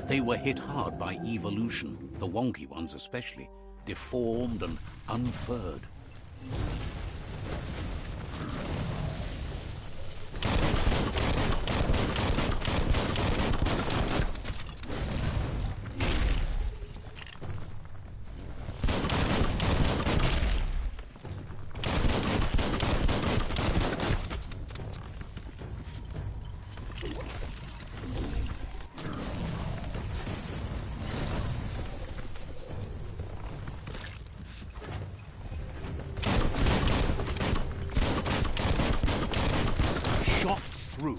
They were hit hard by evolution, the wonky ones especially, deformed and unfurred. Shot through.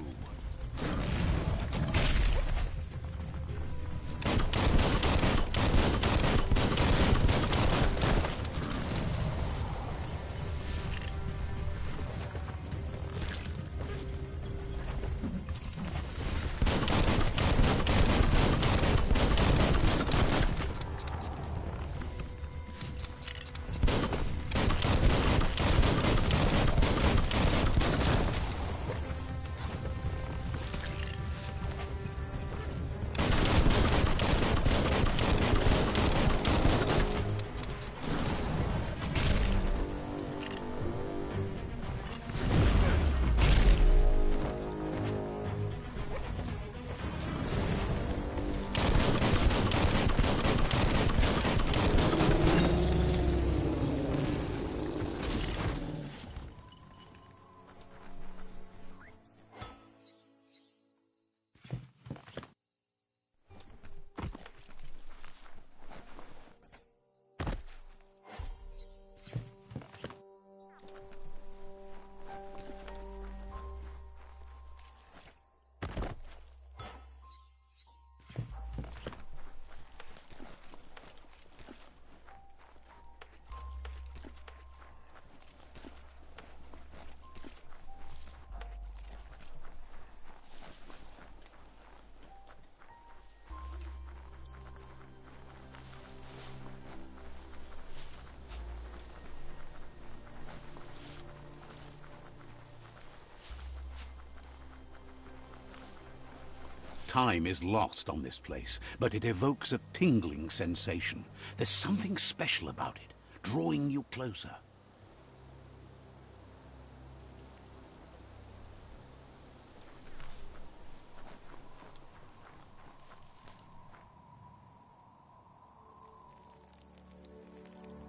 Time is lost on this place, but it evokes a tingling sensation. There's something special about it, drawing you closer.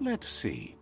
Let's see.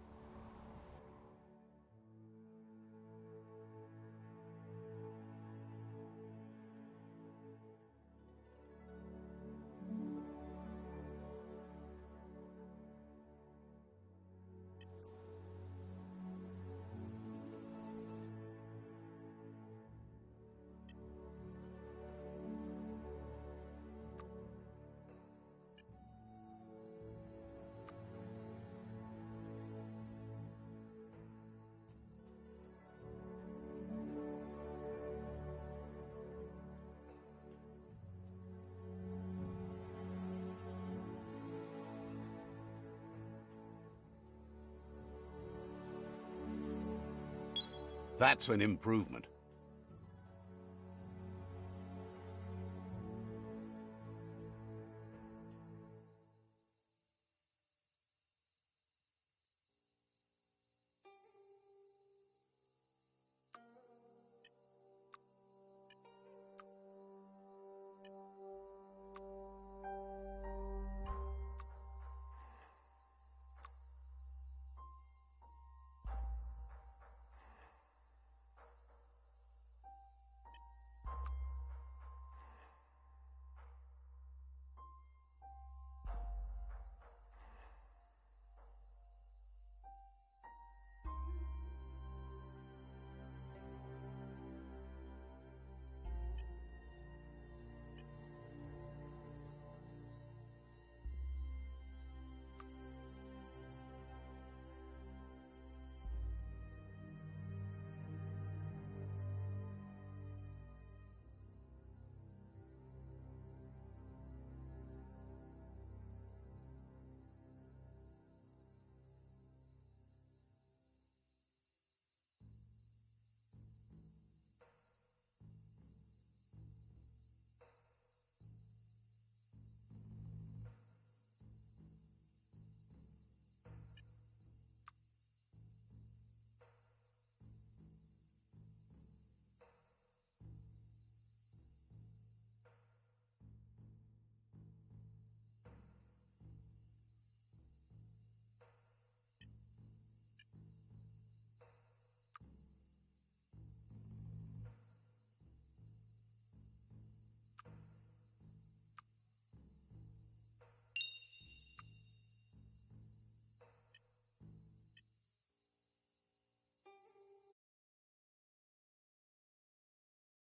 That's an improvement.